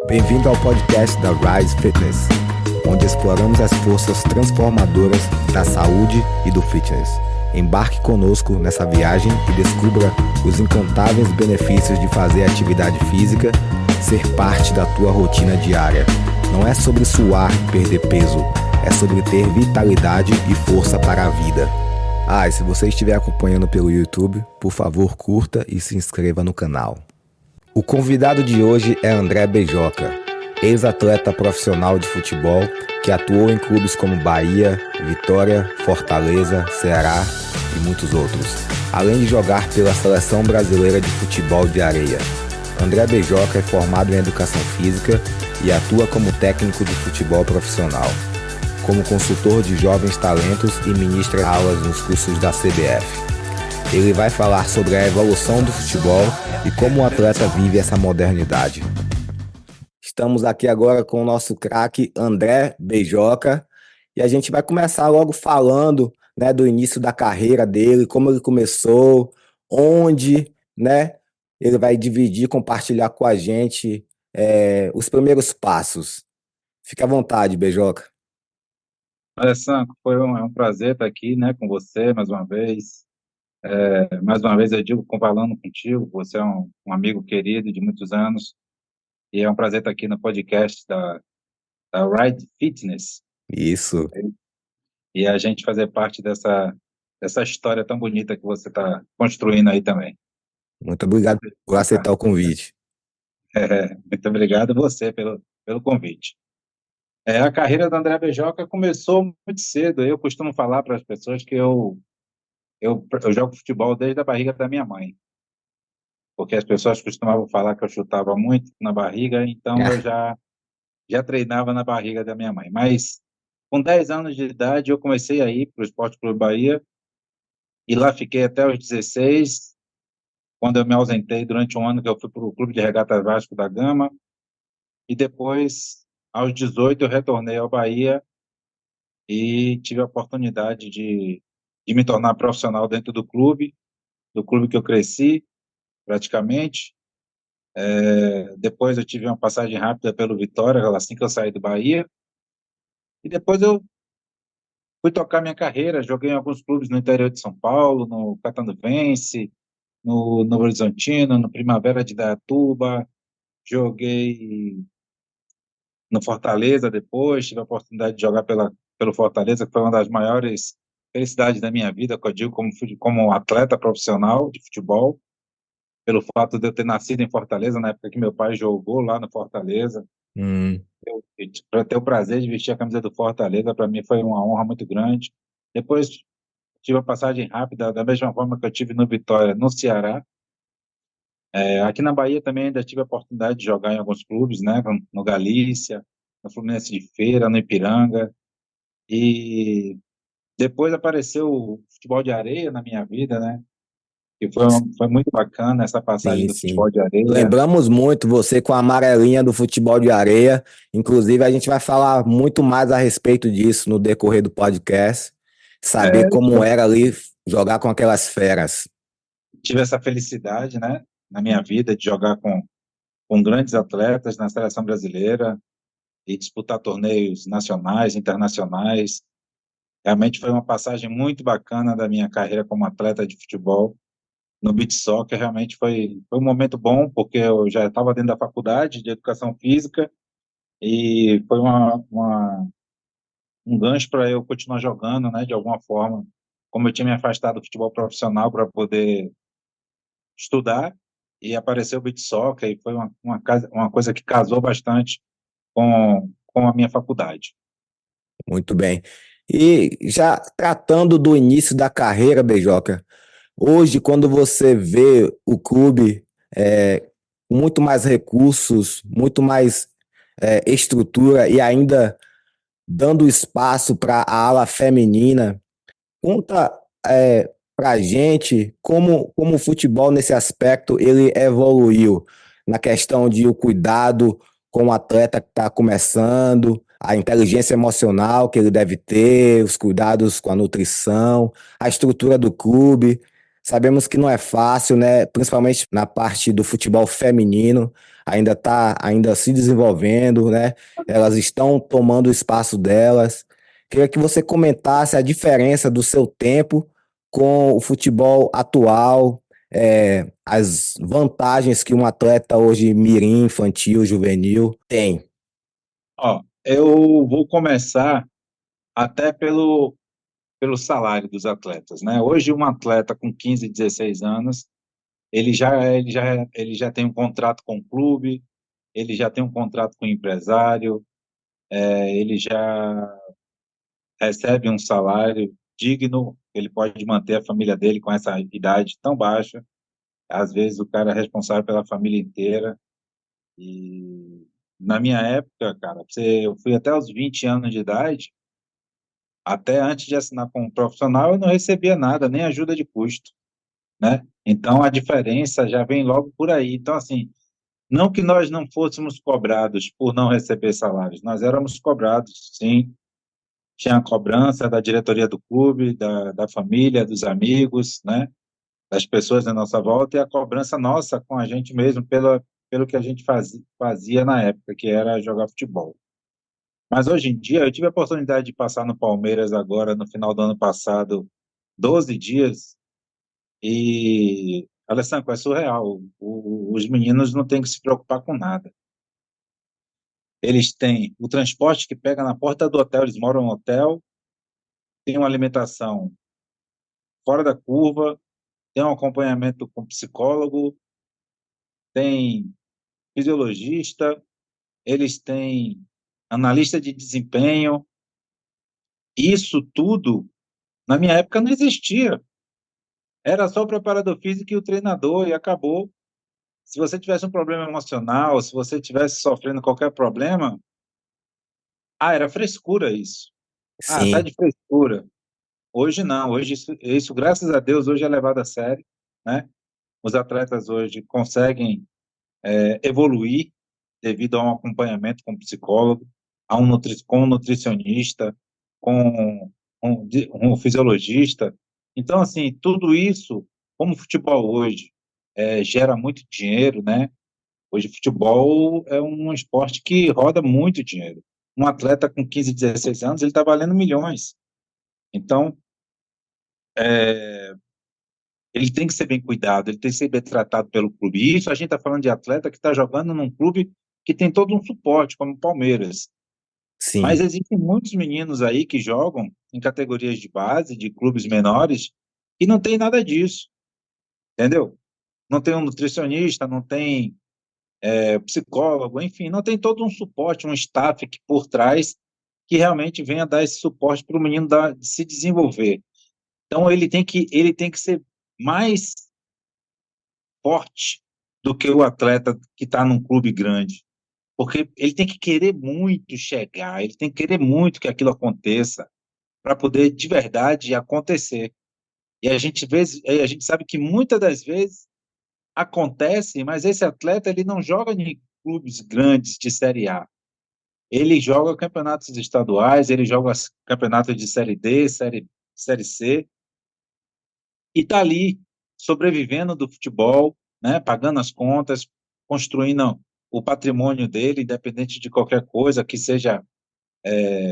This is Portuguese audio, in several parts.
Bem-vindo ao podcast da Rise Fitness, onde exploramos as forças transformadoras da saúde e do fitness. Embarque conosco nessa viagem e descubra os incontáveis benefícios de fazer atividade física ser parte da tua rotina diária. Não é sobre suar e perder peso, é sobre ter vitalidade e força para a vida. E se você estiver acompanhando pelo YouTube, por favor, curta e se inscreva no canal. O convidado de hoje é André Beijoca, ex-atleta profissional de futebol que atuou em clubes como Bahia, Vitória, Fortaleza, Ceará e muitos outros, além de jogar pela Seleção Brasileira de Futebol de Areia. André Beijoca é formado em Educação Física e atua como técnico de futebol profissional, como consultor de jovens talentos e ministra aulas nos cursos da CBF. Ele vai falar sobre a evolução do futebol e como o atleta vive essa modernidade. Estamos aqui agora com o nosso craque André Beijoca e a gente vai começar logo falando, né, do início da carreira dele, como ele começou, onde, né, ele vai dividir, compartilhar com a gente os primeiros passos. Fique à vontade, Beijoca. Alessandro, é um prazer estar aqui, né, com você mais uma vez. Mais uma vez eu digo, falando contigo, você é um amigo querido de muitos anos e é um prazer estar aqui no podcast da Ride Fitness Isso. e a gente fazer parte dessa história tão bonita que você está construindo aí também. Muito obrigado por aceitar o convite. Muito obrigado a você pelo convite. A carreira do André Beijoca começou muito cedo. Eu costumo falar para as pessoas que eu jogo futebol desde a barriga da minha mãe, porque as pessoas costumavam falar que eu chutava muito na barriga, então eu já treinava na barriga da minha mãe. Mas com 10 anos de idade eu comecei a ir para o Esporte Clube Bahia e lá fiquei até os 16, quando eu me ausentei durante um ano que eu fui para o Clube de Regatas Vasco da Gama, e depois, aos 18, eu retornei ao Bahia e tive a oportunidade de me tornar profissional dentro do clube que eu cresci praticamente. Depois eu tive uma passagem rápida pelo Vitória, assim que eu saí do Bahia, e depois eu fui tocar minha carreira, joguei em alguns clubes no interior de São Paulo, no Catanduvense, no Novo Horizontino, no Primavera de Dayatuba, joguei no Fortaleza depois, tive a oportunidade de jogar pelo Fortaleza, que foi uma das maiores felicidades da minha vida, que eu digo como atleta profissional de futebol, pelo fato de eu ter nascido em Fortaleza, na época que meu pai jogou lá no Fortaleza. Para ter o prazer de vestir a camisa do Fortaleza, para mim foi uma honra muito grande. Depois tive a passagem rápida, da mesma forma que eu tive no Vitória, no Ceará. Aqui na Bahia também ainda tive a oportunidade de jogar em alguns clubes, né, no Galícia, no Fluminense de Feira, no Ipiranga. E depois apareceu o futebol de areia na minha vida, né? E foi muito bacana essa passagem Sim, do sim. futebol de areia. Lembramos muito você com a amarelinha do futebol de areia. Inclusive, a gente vai falar muito mais a respeito disso no decorrer do podcast. Saber como era ali jogar com aquelas feras. Tive essa felicidade, né, na minha vida de jogar com grandes atletas na seleção brasileira e disputar torneios nacionais, internacionais. Realmente foi uma passagem muito bacana da minha carreira como atleta de futebol. No beach soccer realmente foi um momento bom, porque eu já estava dentro da faculdade de educação física e foi um gancho para eu continuar jogando, né, de alguma forma. Como eu tinha me afastado do futebol profissional para poder estudar, e apareceu o beach soccer, e foi uma coisa que casou bastante com a minha faculdade. Muito bem. E já tratando do início da carreira, Beijoca, hoje, quando você vê o clube com muito mais recursos, muito mais estrutura e ainda dando espaço para a ala feminina, conta para a gente como o futebol nesse aspecto ele evoluiu na questão de o cuidado com o atleta que está começando, a inteligência emocional que ele deve ter, os cuidados com a nutrição, a estrutura do clube. Sabemos que não é fácil, né? Principalmente na parte do futebol feminino. ainda se desenvolvendo, né? Elas estão tomando o espaço delas. Queria que você comentasse a diferença do seu tempo com o futebol atual, as vantagens que um atleta hoje mirim, infantil, juvenil tem. Ó, eu vou começar até pelo salário dos atletas, né? Hoje, um atleta com 15, 16 anos, ele já tem um contrato com o clube, ele já tem um contrato com o empresário, ele já recebe um salário digno, ele pode manter a família dele com essa idade tão baixa. Às vezes, o cara é responsável pela família inteira. E na minha época, cara, eu fui até os 20 anos de idade, até antes de assinar como profissional, eu não recebia nada, nem ajuda de custo, né? Então, a diferença já vem logo por aí. Então, assim, não que nós não fôssemos cobrados por não receber salários, nós éramos cobrados, sim. Tinha a cobrança da diretoria do clube, da família, dos amigos, né? Das pessoas à nossa volta, e a cobrança nossa com a gente mesmo pelo que a gente fazia na época, que era jogar futebol. Mas hoje em dia, eu tive a oportunidade de passar no Palmeiras agora, no final do ano passado, 12 dias, e, Alessandro, é surreal. Os meninos não têm que se preocupar com nada. Eles têm o transporte que pega na porta do hotel, eles moram no hotel, tem uma alimentação fora da curva, tem um acompanhamento com psicólogo, tem fisiologista, eles têm analista de desempenho. Isso tudo, na minha época, não existia. Era só o preparador físico e o treinador, e acabou. Se você tivesse um problema emocional, se você tivesse sofrendo qualquer problema, era frescura isso. Tá Sim, de frescura. Hoje não, hoje isso, graças a Deus, hoje é levado a sério, né? Os atletas hoje conseguem evoluir devido a um acompanhamento com psicólogo, com um nutricionista, com um fisiologista. Então, assim, tudo isso, como o futebol hoje gera muito dinheiro, né? Hoje, futebol é um esporte que roda muito dinheiro. Um atleta com 15, 16 anos, ele está valendo milhões. Então, ele tem que ser bem cuidado, ele tem que ser bem tratado pelo clube. E isso a gente está falando de atleta que está jogando num clube que tem todo um suporte, como o Palmeiras. Mas sim, existem muitos meninos aí que jogam em categorias de base, de clubes menores, e não tem nada disso, entendeu? Não tem um nutricionista, não tem psicólogo, enfim, não tem todo um suporte, um staff que por trás que realmente venha dar esse suporte para o menino se desenvolver. Então ele tem que ser mais forte do que o atleta que está num clube grande, porque ele tem que querer muito chegar, ele tem que querer muito que aquilo aconteça para poder de verdade acontecer. E a gente sabe que muitas das vezes acontece, mas esse atleta ele não joga em clubes grandes de Série A. Ele joga campeonatos estaduais, ele joga campeonatos de Série D, série C, e está ali sobrevivendo do futebol, né, pagando as contas, construindo o patrimônio dele, independente de qualquer coisa, que seja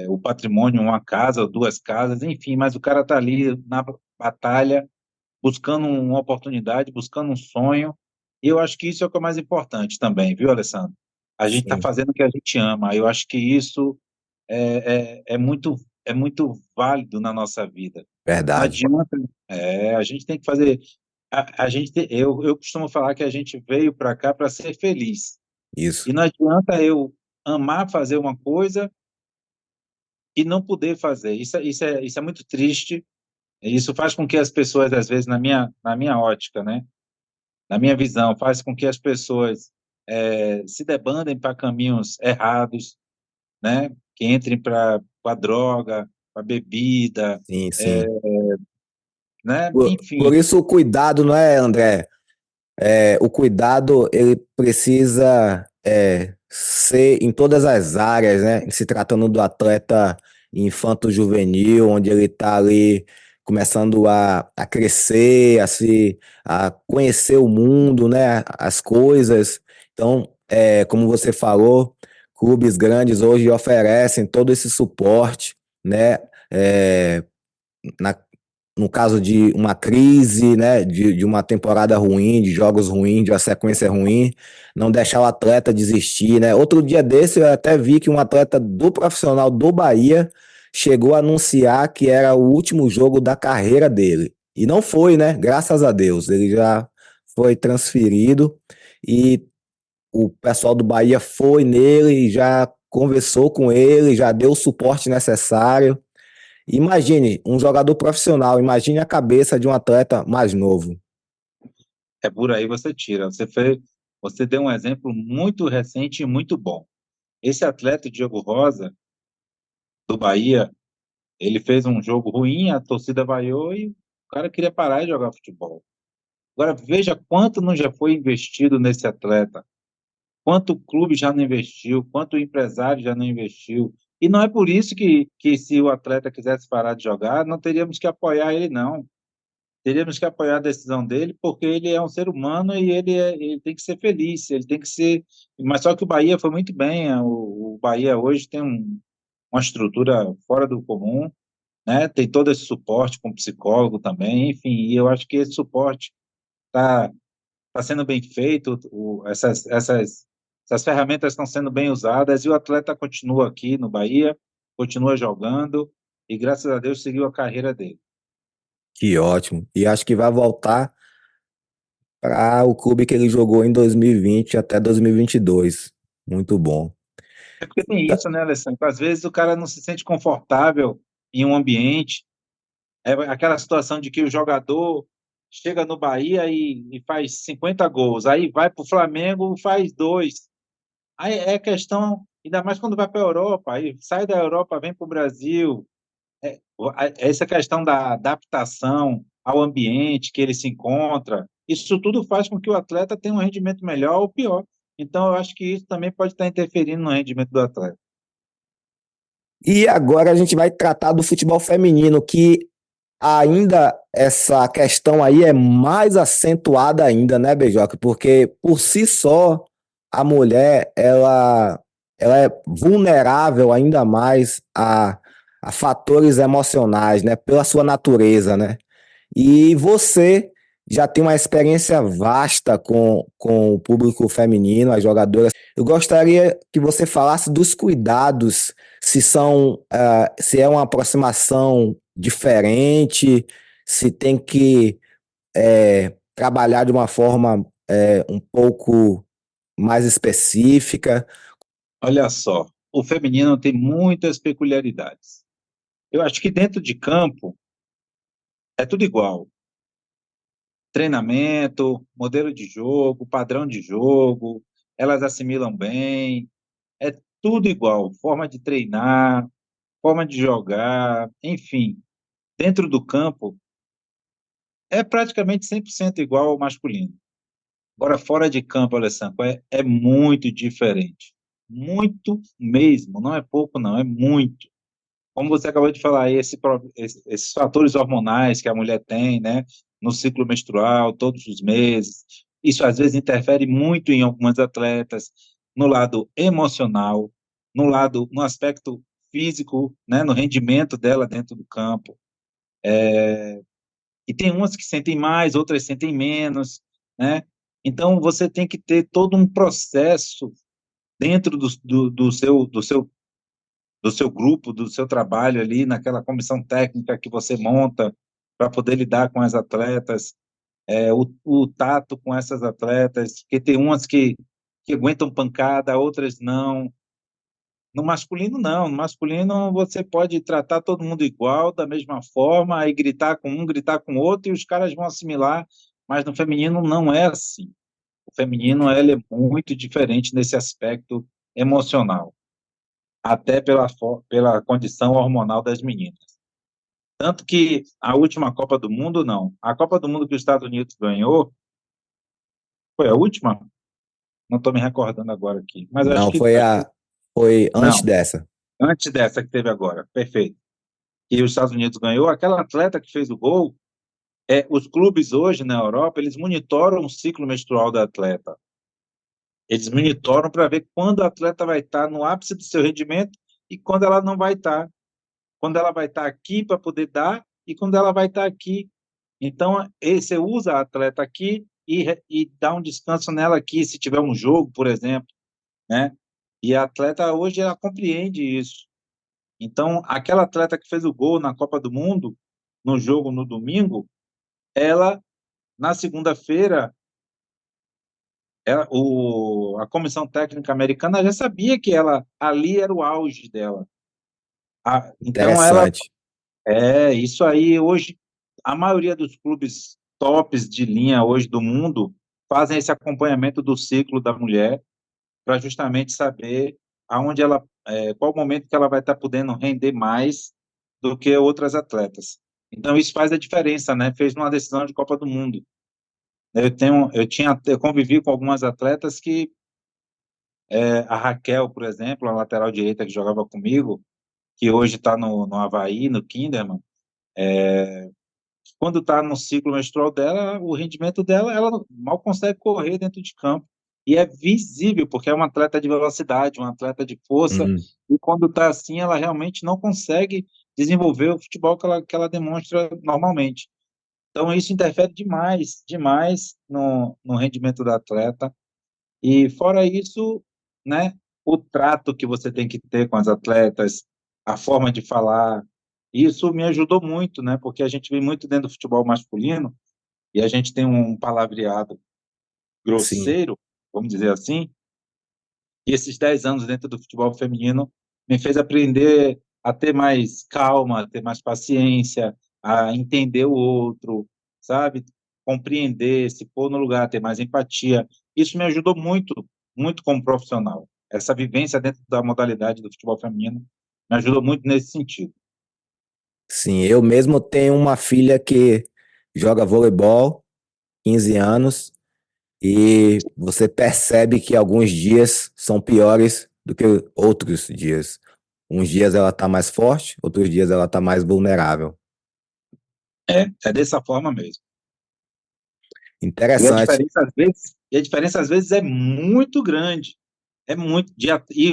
o patrimônio, uma casa ou duas casas, enfim, mas o cara está ali na batalha, buscando uma oportunidade, buscando um sonho, e eu acho que isso é o que é mais importante também, viu, Alessandro? A gente está sim, fazendo o que a gente ama, eu acho que isso é muito válido na nossa vida. Não verdade. adianta, a gente tem que fazer, eu costumo falar que a gente veio para cá para ser feliz, Isso, e não adianta eu amar fazer uma coisa e não poder fazer. Isso é muito triste. Isso faz com que as pessoas, às vezes, na minha ótica, né, na minha visão, faz com que as pessoas se debandem para caminhos errados, né, que entrem para a droga, para a bebida, sim, é, sim. né, Por enfim. isso o cuidado, não é, André? O cuidado ele precisa ser em todas as áreas, né? Se tratando do atleta infanto-juvenil, onde ele está ali começando a crescer, a conhecer o mundo, né? As coisas. Então, como você falou, clubes grandes hoje oferecem todo esse suporte, né? É, na, no caso de uma crise, né, de uma temporada ruim, de jogos ruins, de uma sequência ruim, não deixar o atleta desistir, né? Outro dia desse eu até vi que um atleta do profissional do Bahia chegou a anunciar que era o último jogo da carreira dele. E não foi, né? Graças a Deus. Ele já foi transferido e o pessoal do Bahia foi nele, já conversou com ele, já deu o suporte necessário. Imagine um jogador profissional, imagine a cabeça de um atleta mais novo. É por aí você tira. Você deu um exemplo muito recente e muito bom. Esse atleta, Diego Rosa, do Bahia, ele fez um jogo ruim, a torcida vaiou e o cara queria parar de jogar futebol. Agora, veja quanto não já foi investido nesse atleta, quanto o clube já não investiu, quanto o empresário já não investiu. E não é por isso que se o atleta quisesse parar de jogar, não teríamos que apoiar ele, não. Teríamos que apoiar a decisão dele, porque ele é um ser humano e ele tem que ser feliz, ele tem que ser. Mas só que o Bahia foi muito bem, o Bahia hoje tem uma estrutura fora do comum, né? Tem todo esse suporte com psicólogo também, enfim, e eu acho que esse suporte está tá sendo bem feito, essas ferramentas estão sendo bem usadas e o atleta continua aqui no Bahia, continua jogando e graças a Deus seguiu a carreira dele. Que ótimo. E acho que vai voltar para o clube que ele jogou em 2020 até 2022. Muito bom. É porque tem isso, né, Alessandro? Às vezes o cara não se sente confortável em um ambiente. É aquela situação de que o jogador chega no Bahia e faz 50 gols, aí vai para o Flamengo e faz dois. Aí é questão, ainda mais quando vai para a Europa, aí sai da Europa, vem para o Brasil. Essa questão da adaptação ao ambiente que ele se encontra, isso tudo faz com que o atleta tenha um rendimento melhor ou pior. Então, eu acho que isso também pode estar interferindo no rendimento do atleta. E agora a gente vai tratar do futebol feminino, que ainda essa questão aí é mais acentuada ainda, né, Beijoca? Porque por si só a mulher ela é vulnerável ainda mais a fatores emocionais, né? Pela sua natureza, né? E você já tem uma experiência vasta com o público feminino, as jogadoras. Eu gostaria que você falasse dos cuidados, se são, se é uma aproximação diferente, se tem que trabalhar de uma forma um pouco mais específica. Olha só, o feminino tem muitas peculiaridades. Eu acho que dentro de campo é tudo igual. Treinamento, modelo de jogo, padrão de jogo, elas assimilam bem, é tudo igual. Forma de treinar, forma de jogar, enfim. Dentro do campo é praticamente 100% igual ao masculino. Agora, fora de campo, Alessandro, é muito diferente. Muito mesmo, não é pouco, não, é muito. Como você acabou de falar, esses fatores hormonais que a mulher tem, né, no ciclo menstrual, todos os meses, isso às vezes interfere muito em algumas atletas, no lado emocional, no aspecto físico, né, no rendimento dela dentro do campo. E tem umas que sentem mais, outras sentem menos, né? Então você tem que ter todo um processo dentro do seu grupo, do seu trabalho ali, naquela comissão técnica que você monta para poder lidar com as atletas, o tato com essas atletas, que tem umas que aguentam pancada, outras não. No masculino, não. No masculino, você pode tratar todo mundo igual, da mesma forma, aí gritar com um, gritar com o outro, e os caras vão assimilar, mas no feminino não é assim. O feminino, ele é muito diferente nesse aspecto emocional, até pela condição hormonal das meninas. Tanto que a última Copa do Mundo, não. A Copa do Mundo que os Estados Unidos ganhou, foi a última? Não estou me recordando agora aqui, mas Não, acho que foi antes não, dessa. antes dessa que teve agora, perfeito. E os Estados Unidos ganhou, aquela atleta que fez o gol, os clubes hoje na Europa, eles monitoram o ciclo menstrual da atleta. Eles monitoram para ver quando o atleta vai estar no ápice do seu rendimento e quando ela não vai estar. Quando ela vai estar aqui para poder dar e quando ela vai estar aqui. Então, você usa a atleta aqui e dá um descanso nela aqui, se tiver um jogo, por exemplo, né? E a atleta hoje, ela compreende isso. Então, aquela atleta que fez o gol na Copa do Mundo, no jogo no domingo, ela, na segunda-feira, a comissão técnica americana já sabia que ela ali era o auge dela. Então, ela Interessante. isso aí hoje, a maioria dos clubes tops de linha hoje do mundo fazem esse acompanhamento do ciclo da mulher para justamente saber aonde qual o momento que ela vai estar podendo render mais do que outras atletas. Então isso faz a diferença, né? Fez uma decisão de Copa do Mundo. Eu convivi com algumas atletas que a Raquel, por exemplo, a lateral direita que jogava comigo, que hoje está no Avaí, no Kinderman. Quando está no ciclo menstrual dela, o rendimento dela, ela mal consegue correr dentro de campo. E é visível, porque é uma atleta de velocidade, uma atleta de força, Hum, e quando está assim, ela realmente não consegue desenvolver o futebol que ela demonstra normalmente. Então, isso interfere demais, demais no rendimento da atleta. E, fora isso, né, o trato que você tem que ter com as atletas, a forma de falar, isso me ajudou muito, né, porque a gente vem muito dentro do futebol masculino e a gente tem um palavreado sim. grosseiro, vamos dizer assim, e esses 10 anos dentro do futebol feminino me fez aprender a ter mais calma, a ter mais paciência, a entender o outro, sabe? Compreender, se pôr no lugar, ter mais empatia. Isso me ajudou muito, muito como profissional. Essa vivência dentro da modalidade do futebol feminino me ajudou muito nesse sentido. Sim, eu mesmo tenho uma filha que joga voleibol, 15 anos, e você percebe que alguns dias são piores do que outros dias. Uns dias ela tá mais forte, outros dias ela tá mais vulnerável. É dessa forma mesmo. E a Interessante. diferença às vezes, é muito grande. É muito,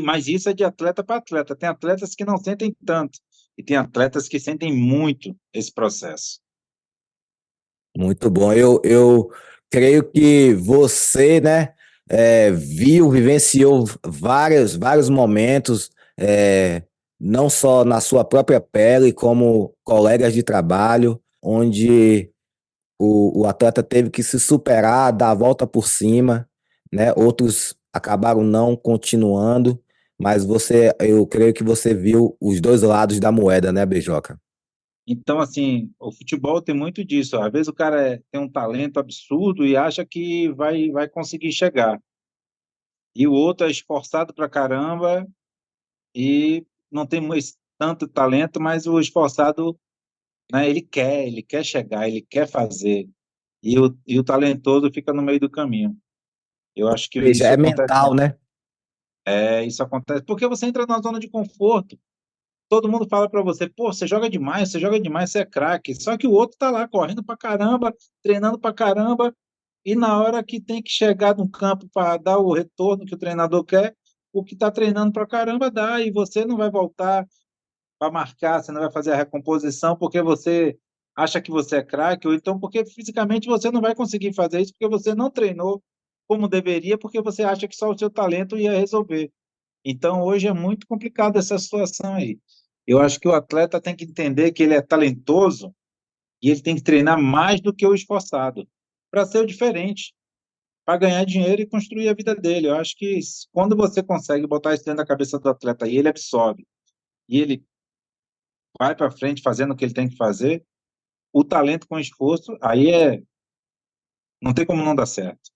mas isso é de atleta para atleta. Tem atletas que não sentem tanto, e tem atletas que sentem muito esse processo. Muito bom. Eu creio que você, né, vivenciou vários momentos, não só na sua própria pele, como colegas de trabalho, onde o atleta teve que se superar, dar a volta por cima, né? Outros acabaram não continuando, mas eu creio que você viu os dois lados da moeda, né, Beijoca? Então, assim, o futebol tem muito disso. Às vezes o cara tem um talento absurdo e acha que vai conseguir chegar. E o outro é esforçado pra caramba e não tem mais tanto talento, mas o esforçado, né, ele quer chegar, ele quer fazer. E o talentoso fica no meio do caminho. Eu acho que Veja, isso é acontece, mental, né? isso acontece porque você entra na zona de conforto. Todo mundo fala para você, pô, você joga demais, você é craque. Só que o outro tá lá correndo pra caramba, treinando pra caramba, e na hora que tem que chegar no campo para dar o retorno que o treinador quer, o que tá treinando pra caramba dá, e você não vai voltar para marcar, você não vai fazer a recomposição porque você acha que você é craque, ou então porque fisicamente você não vai conseguir fazer isso porque você não treinou como deveria, porque você acha que só o seu talento ia resolver. Então, hoje é muito complicado essa situação aí. Eu acho que o atleta tem que entender que ele é talentoso e ele tem que treinar mais do que o esforçado para ser o diferente, para ganhar dinheiro e construir a vida dele. Eu acho que quando você consegue botar isso dentro da cabeça do atleta e ele absorve, e ele vai para frente fazendo o que ele tem que fazer, o talento com esforço, aí não tem como não dar certo.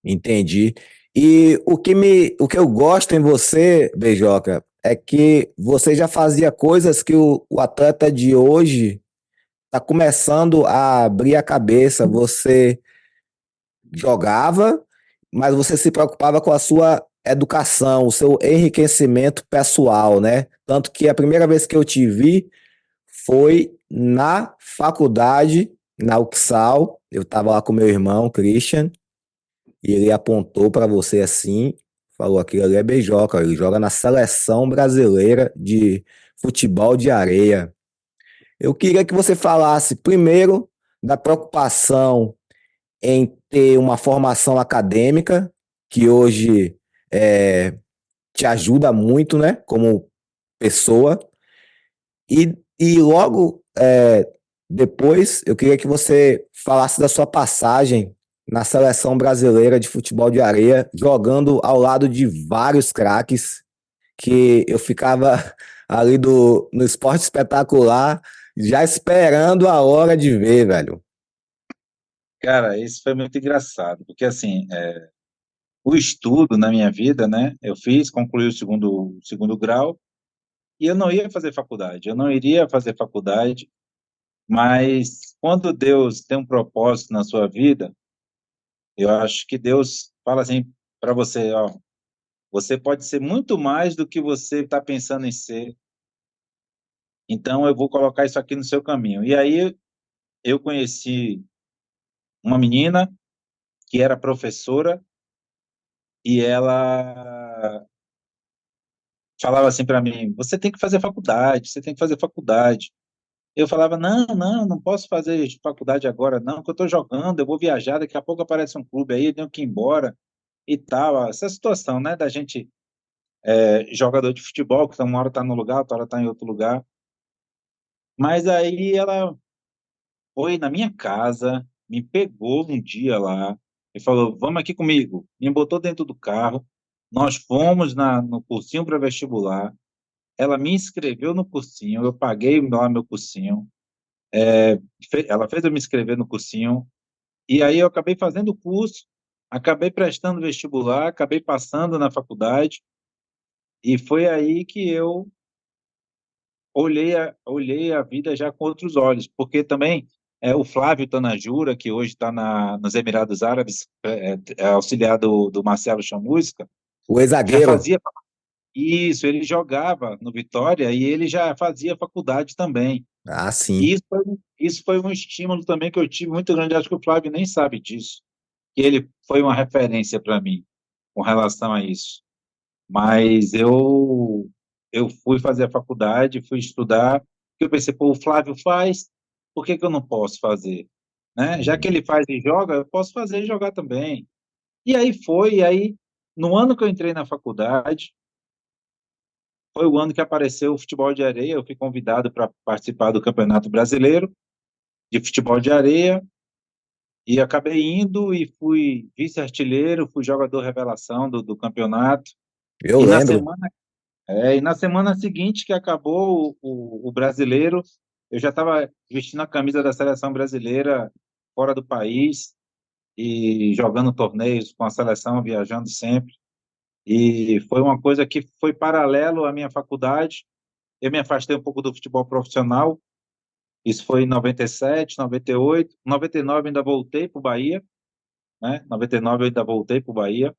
Entendi. E o que eu gosto em você, Beijoca, é que você já fazia coisas que o atleta de hoje está começando a abrir a cabeça. Você jogava, mas você se preocupava com a sua educação, o seu enriquecimento pessoal, né? Tanto que a primeira vez que eu te vi foi na faculdade, na UXAL. Eu estava lá com meu irmão, Christian, e ele apontou para você assim, falou: aquilo ali é Beijoca, ele joga na seleção brasileira de futebol de areia. Eu queria que você falasse primeiro da preocupação em ter uma formação acadêmica, que hoje é, te ajuda muito, né, como pessoa, e logo depois eu queria que você falasse da sua passagem na seleção brasileira de futebol de areia, jogando ao lado de vários craques, que eu ficava ali no esporte espetacular, já esperando a hora de ver, velho. Cara, isso foi muito engraçado, porque assim, o estudo na minha vida, né? Eu fiz, concluí o segundo grau, e eu não ia fazer faculdade, eu não iria fazer faculdade, mas quando Deus tem um propósito na sua vida, eu acho que Deus fala assim para você, ó, você pode ser muito mais do que você está pensando em ser, então eu vou colocar isso aqui no seu caminho. E aí eu conheci uma menina que era professora e ela falava assim para mim: você tem que fazer faculdade, você tem que fazer faculdade. Eu falava: não, não, não posso fazer faculdade agora, não, porque eu estou jogando, eu vou viajar, daqui a pouco aparece um clube aí, eu tenho que ir embora e tal. Essa situação, né, da gente, jogador de futebol, que uma hora está no lugar, outra hora está em outro lugar. Mas aí ela foi na minha casa, me pegou um dia lá e falou: vamos aqui comigo. Me botou dentro do carro, nós fomos no cursinho para vestibular. Ela me inscreveu no cursinho, eu paguei lá meu cursinho. Ela fez eu me inscrever no cursinho, e aí eu acabei fazendo o curso, acabei prestando vestibular, acabei passando na faculdade, e foi aí que eu olhei a vida já com outros olhos, porque também o Flávio Tanajura, que hoje está nos Emirados Árabes, é auxiliar do Marcelo Chamusca, O já ex-zagueiro. fazia isso, ele jogava no Vitória e ele já fazia faculdade também. Ah, E sim. isso foi um estímulo também que eu tive muito grande. Acho que o Flávio nem sabe disso, que ele foi uma referência para mim com relação a isso. Mas eu fui fazer a faculdade, fui estudar, porque eu pensei: pô, o Flávio faz, por que que eu não posso fazer? Né? Já que Uhum. ele faz e joga, eu posso fazer e jogar também. E aí, no ano que eu entrei na faculdade, foi o ano que apareceu o futebol de areia. Eu fui convidado para participar do Campeonato Brasileiro de Futebol de Areia e acabei indo e fui vice-artilheiro, fui jogador revelação do campeonato. Eu E na lembro. semana, e na semana seguinte que acabou o brasileiro, eu já estava vestindo a camisa da seleção brasileira fora do país e jogando torneios com a seleção, viajando sempre. E foi uma coisa que foi paralelo à minha faculdade. Eu me afastei um pouco do futebol profissional. Isso foi em 97, 98, 99 ainda voltei para o Bahia, né? 99 eu ainda voltei para o Bahia.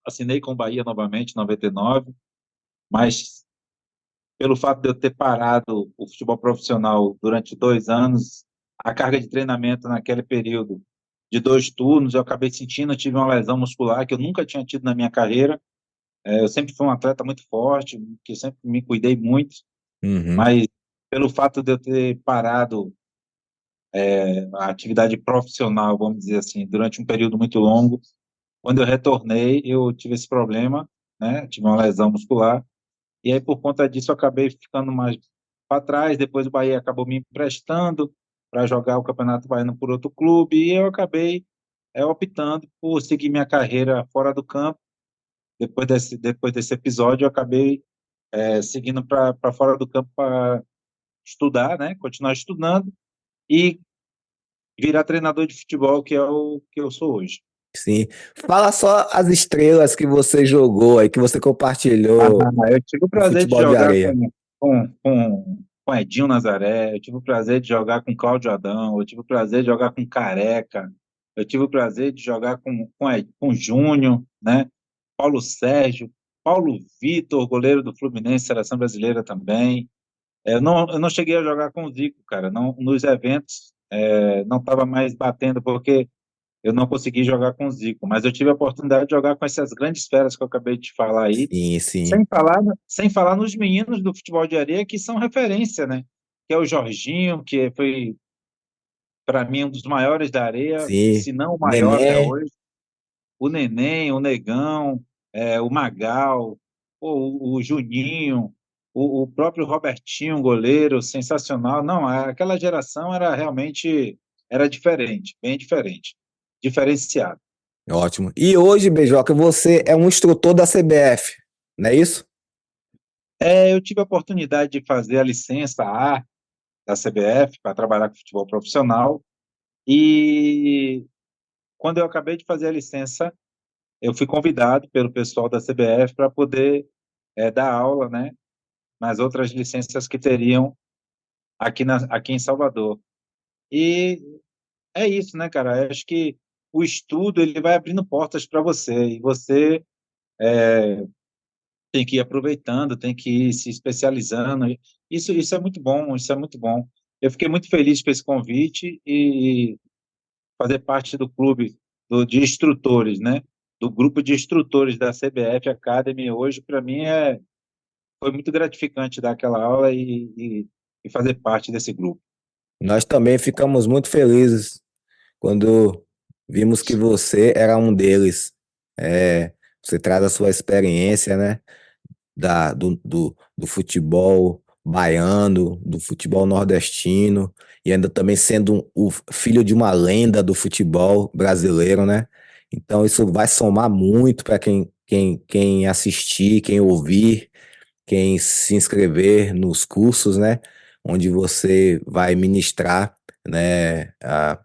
Assinei com o Bahia novamente em 99, mas pelo fato de eu ter parado o futebol profissional durante 2 anos, a carga de treinamento naquele período de 2 turnos, eu acabei sentindo, eu tive uma lesão muscular que eu nunca tinha tido na minha carreira. Eu sempre fui um atleta muito forte, que eu sempre me cuidei muito, Uhum. mas pelo fato de eu ter parado a atividade profissional, vamos dizer assim, durante um período muito longo, quando eu retornei, eu tive esse problema, né? Tive uma lesão muscular. E aí, por conta disso, eu acabei ficando mais para trás. Depois, o Bahia acabou me emprestando para jogar o Campeonato Baiano por outro clube. E eu acabei optando por seguir minha carreira fora do campo. Depois desse episódio, eu acabei seguindo para fora do campo para estudar, né? Continuar estudando e virar treinador de futebol, que é o que eu sou hoje. Sim. Fala só as estrelas que você jogou aí, que você Ah, compartilhou eu tive o no prazer de futebol de jogar areia. com Edinho Nazaré, eu tive o prazer de jogar com Cláudio Adão, eu tive o prazer de jogar com Careca, eu tive o prazer de jogar com Júnior, né? Paulo Sérgio, Paulo Vitor, goleiro do Fluminense, seleção brasileira também. Eu não cheguei a jogar com o Zico, cara, não, nos eventos não estava mais batendo, porque eu não consegui jogar com o Zico, mas eu tive a oportunidade de jogar com essas grandes feras que eu acabei de falar aí, Sim, sim, sem falar nos meninos do futebol de areia que são referência, né? Que é o Jorginho, que foi, para mim, um dos maiores da areia, sim. se não o maior até Neném, hoje. O Neném, o Negão, o Magal, o Juninho, o próprio Robertinho, goleiro, sensacional. Não, aquela geração era realmente era diferente, bem diferente, diferenciado. ótimo. E hoje, Beijoca, você é um instrutor da CBF, não é isso? Eu tive a oportunidade de fazer a licença A da CBF para trabalhar com futebol profissional e quando eu acabei de fazer a licença, eu fui convidado pelo pessoal da CBF para poder dar aula, né, nas outras licenças que teriam aqui em Salvador. E é isso, né, cara? Eu acho que o estudo ele vai abrindo portas para você e você tem que ir aproveitando, tem que ir se especializando. Isso é muito bom, isso é muito bom. Eu fiquei muito feliz com esse convite e fazer parte do clube de instrutores, né? Do grupo de instrutores da CBF Academy hoje, para mim, foi muito gratificante dar aquela aula e fazer parte desse grupo. Nós também ficamos muito felizes quando vimos que você era um deles. É, você traz a sua experiência, né? Do futebol baiano, do futebol nordestino, e ainda também sendo o filho de uma lenda do futebol brasileiro, né? Então isso vai somar muito para quem assistir, quem ouvir, quem se inscrever nos cursos, né? Onde você vai ministrar, né,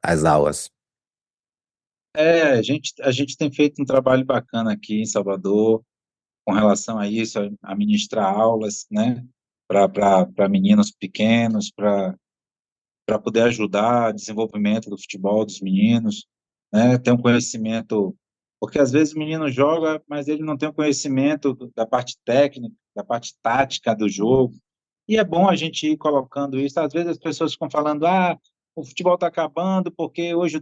as aulas. A gente tem feito um trabalho bacana aqui em Salvador com relação a isso, a ministrar aulas, né, para meninos pequenos, para poder ajudar o desenvolvimento do futebol dos meninos, né, ter um conhecimento, porque às vezes o menino joga, mas ele não tem o conhecimento da parte técnica, da parte tática do jogo, e é bom a gente ir colocando isso. Às vezes as pessoas ficam falando, o futebol está acabando porque hoje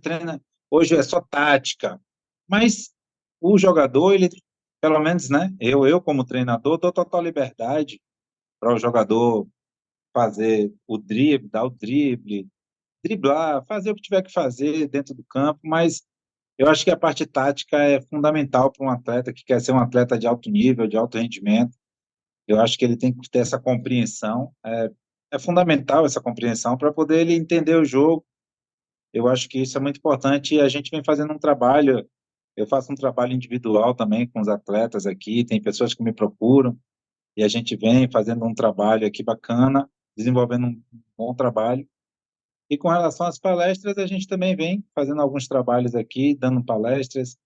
é só tática. Mas o jogador, ele, pelo menos, né? Eu como treinador, dou total liberdade para o jogador fazer o drible, dar o drible, driblar, fazer o que tiver que fazer dentro do campo, mas eu acho que a parte tática é fundamental para um atleta que quer ser um atleta de alto nível, de alto rendimento. Eu acho que ele tem que ter essa compreensão. É fundamental essa compreensão para poder ele entender o jogo. Eu acho que isso é muito importante e a gente vem fazendo um trabalho. Eu faço um trabalho individual também com os atletas aqui. Tem pessoas que me procuram e a gente vem fazendo um trabalho aqui bacana, desenvolvendo um bom trabalho. E com relação às palestras, a gente também vem fazendo alguns trabalhos aqui, dando palestras.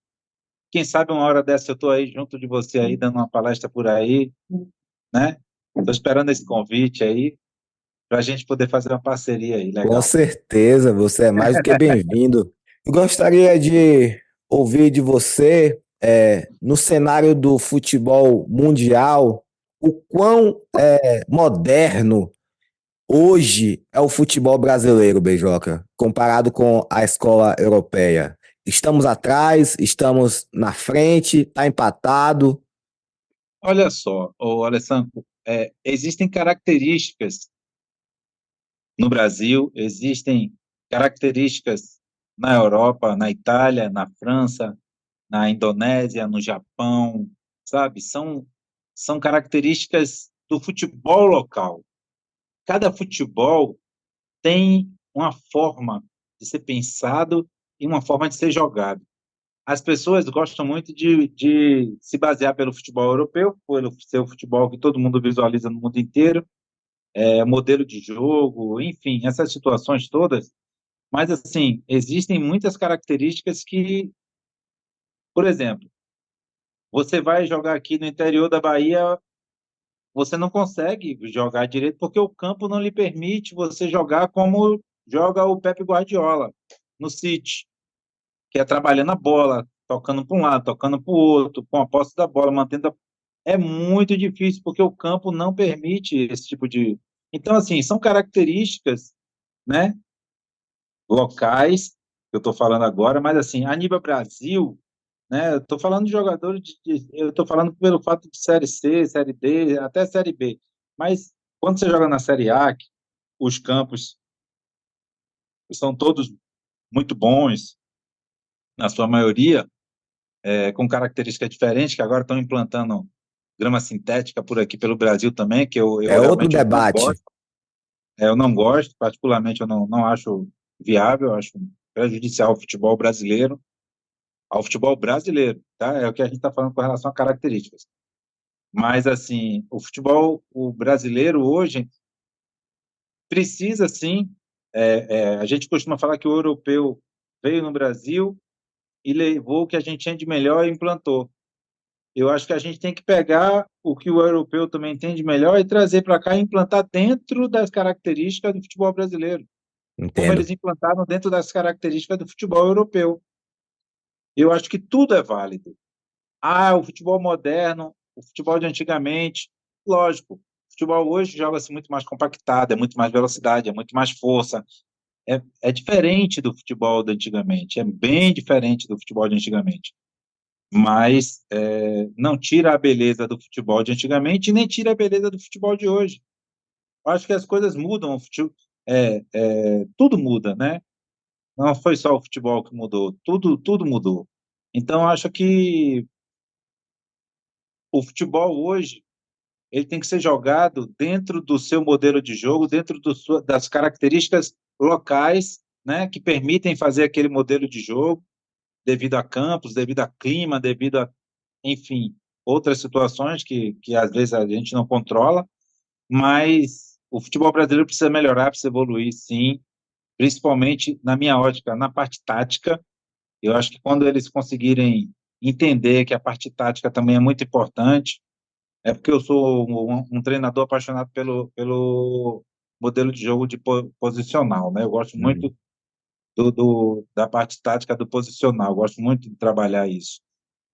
Quem sabe uma hora dessa eu estou aí junto de você aí, dando uma palestra por aí, né? Estou esperando esse convite aí para a gente poder fazer uma parceria aí, Com legal. certeza, você é mais do que bem-vindo. Gostaria de ouvir de você, no cenário do futebol mundial, o quão moderno hoje é o futebol brasileiro, Beijoca, comparado com a escola europeia. Estamos atrás, estamos na frente, está empatado. Olha só, Alessandro, existem características no Brasil, existem características na Europa, na Itália, na França, na Indonésia, no Japão, sabe? São características do futebol local. Cada futebol tem uma forma de ser pensado e uma forma de ser jogado. As pessoas gostam muito de se basear pelo futebol europeu, pelo seu futebol que todo mundo visualiza no mundo inteiro, modelo de jogo, enfim, essas situações todas. Mas, assim, existem muitas características que, por exemplo, você vai jogar aqui no interior da Bahia, você não consegue jogar direito porque o campo não lhe permite você jogar como joga o Pepe Guardiola no City, que é trabalhando a bola, tocando para um lado, tocando para o outro, com a posse da bola, mantendo a... É muito difícil porque o campo não permite esse tipo de... Então, assim, são características, né, locais que eu estou falando agora, mas assim, a nível Brasil, né, eu estou falando de jogadores eu estou falando pelo fato de Série C, Série D, até Série B. Mas quando você joga na Série A, que os campos são todos muito bons, na sua maioria, com características diferentes, que agora estão implantando grama sintética por aqui pelo Brasil também, que eu É outro realmente não debate. gosto. Eu não gosto, particularmente eu não acho viável, eu acho prejudicial ao futebol brasileiro, tá? É o que a gente está falando com relação a características. Mas, assim, o brasileiro hoje precisa, sim, a gente costuma falar que o europeu veio no Brasil e levou o que a gente tinha de melhor e implantou. Eu acho que a gente tem que pegar o que o europeu também tem de melhor e trazer para cá e implantar dentro das características do futebol brasileiro, como Entendo. eles implantaram dentro das características do futebol europeu. Eu acho que tudo é válido. Ah, o futebol moderno, o futebol de antigamente, lógico. O futebol hoje joga-se muito mais compactado, é muito mais velocidade, é muito mais força. É diferente do futebol de antigamente, é bem diferente do futebol de antigamente. Mas não tira a beleza do futebol de antigamente e nem tira a beleza do futebol de hoje. Eu acho que as coisas mudam, tudo muda, né? Não foi só o futebol que mudou, tudo mudou. Então, eu acho que o futebol hoje ele tem que ser jogado dentro do seu modelo de jogo, dentro das características locais, né, que permitem fazer aquele modelo de jogo, devido a campos, devido a clima, devido a, enfim, outras situações que às vezes a gente não controla, mas o futebol brasileiro precisa melhorar, precisa evoluir, sim, principalmente na minha ótica, na parte tática. Eu acho que quando eles conseguirem entender que a parte tática também é muito importante, é porque eu sou um treinador apaixonado pelo modelo de jogo posicional, né? Eu gosto Uhum. muito da parte tática do posicional, eu gosto muito de trabalhar isso.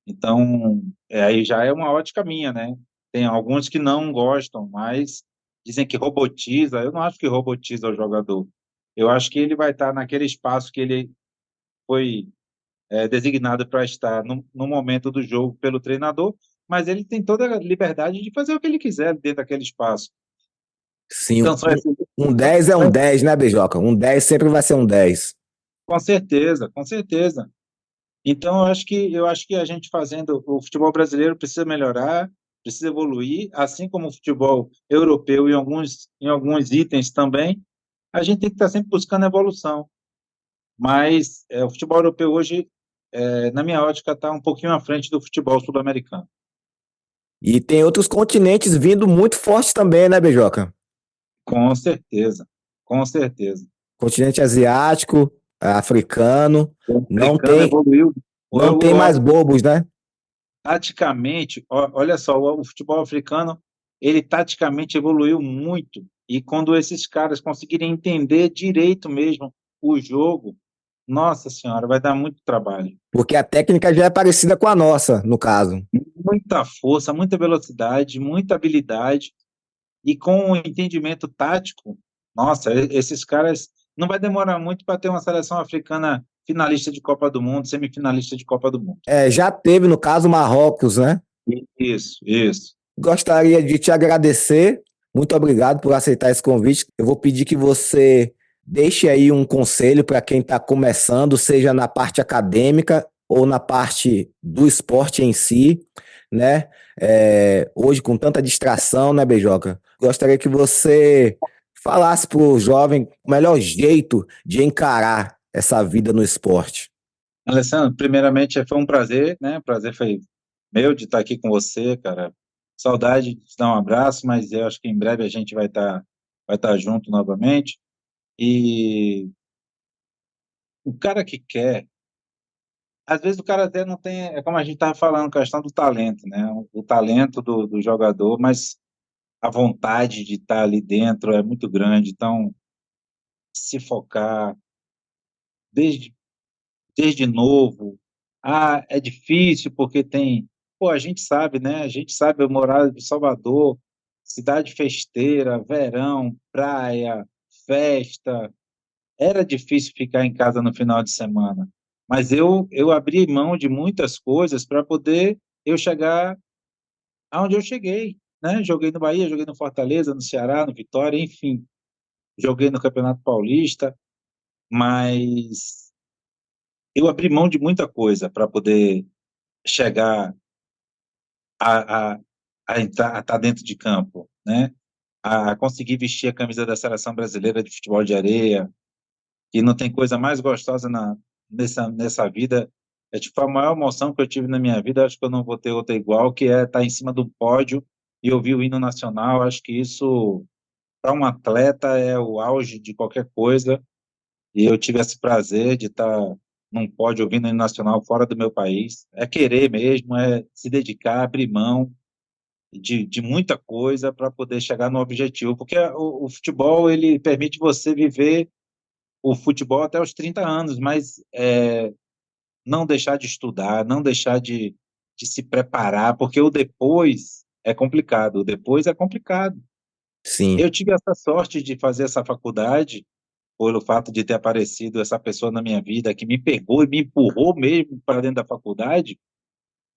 Então, aí já é uma ótica minha, né? Tem alguns que não gostam, mas dizem que robotiza. Eu não acho que robotiza o jogador. Eu acho que ele vai estar naquele espaço que ele foi designado para estar no momento do jogo pelo treinador, mas ele tem toda a liberdade de fazer o que ele quiser dentro daquele espaço. Sim, Então, um 10 é um 10, né, Beijoca? Um 10 sempre vai ser um 10. com certeza, com certeza. Então, eu acho que a gente fazendo o futebol brasileiro precisa melhorar, precisa evoluir, assim como o futebol europeu em alguns itens também. A gente tem que estar sempre buscando evolução. Mas o futebol europeu hoje, na minha ótica, está um pouquinho à frente do futebol sul-americano. E tem outros continentes vindo muito fortes também, né, Beijoca? Com certeza, com certeza. Continente asiático, africano, O não americano tem, evoluiu. não tem mais bobos, né? Taticamente, olha só, o futebol africano, ele taticamente evoluiu muito. E quando esses caras conseguirem entender direito mesmo o jogo, nossa senhora, vai dar muito trabalho. Porque a técnica já é parecida com a nossa, no caso. Muita força, muita velocidade, muita habilidade. E com o entendimento tático, nossa, esses caras não vai demorar muito para ter uma seleção africana finalista de Copa do Mundo, semifinalista de Copa do Mundo. É, já teve, no caso, Marrocos, né? Isso, isso. Gostaria de te agradecer. Muito obrigado por aceitar esse convite. Eu vou pedir que você deixe aí um conselho para quem está começando, seja na parte acadêmica ou na parte do esporte em si, né? Hoje, com tanta distração, né, Beijoca? Gostaria que você falasse para o jovem o melhor jeito de encarar essa vida no esporte. Alessandro, primeiramente foi um prazer, né? O prazer foi meu de estar aqui com você, cara. Saudade de te dar um abraço, mas eu acho que em breve a gente vai estar junto novamente. E o cara que quer, às vezes o cara até não tem, é como a gente estava falando, questão do talento, né? O talento do jogador, mas a vontade de estar ali dentro é muito grande. Então, se focar desde, desde novo. Ah, é difícil porque tem. Pô, a gente sabe, né? A gente sabe, eu morar em Salvador, cidade festeira, verão, praia, festa. era difícil ficar em casa no final de semana, mas eu abri mão de muitas coisas para poder eu chegar aonde eu cheguei, né? Joguei no Bahia, joguei no Fortaleza, no Ceará, no Vitória, enfim, joguei no Campeonato Paulista, mas eu abri mão de muita coisa para poder chegar a, a, a entrar, a estar dentro de campo, né? A conseguir vestir a camisa da Seleção Brasileira de Futebol de Areia, e não tem coisa mais gostosa nessa vida. É tipo a maior emoção que eu tive na minha vida, acho que eu não vou ter outra igual, que é estar em cima do pódio e ouvir o hino nacional. Acho que isso, para um atleta, é o auge de qualquer coisa. E eu tive esse prazer de estar num pódio ouvindo o hino nacional fora do meu país. É querer mesmo, é se dedicar, abrir mão de muita coisa para poder chegar no objetivo. Porque o futebol, ele permite você viver o futebol até os 30 anos, mas não deixar de estudar, não deixar de se preparar, porque o depois é complicado, o depois é complicado. Sim. Eu tive essa sorte de fazer essa faculdade, pelo fato de ter aparecido essa pessoa na minha vida que me pegou e me empurrou mesmo para dentro da faculdade,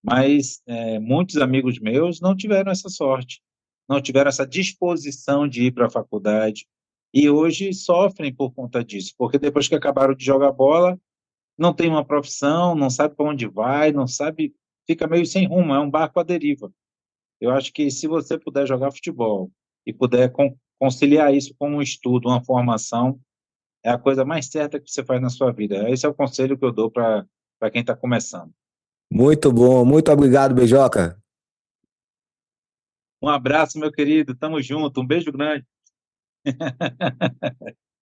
mas muitos amigos meus não tiveram essa sorte, não tiveram essa disposição de ir para a faculdade, e hoje sofrem por conta disso, porque depois que acabaram de jogar bola, não tem uma profissão, não sabe para onde vai, não sabe, fica meio sem rumo, é um barco à deriva. Eu acho que se você puder jogar futebol e puder conciliar isso com um estudo, uma formação, é a coisa mais certa que você faz na sua vida. Esse é o conselho que eu dou para quem está começando. Muito bom. Muito obrigado, Beijoca. Um abraço, meu querido, tamo junto, um beijo grande.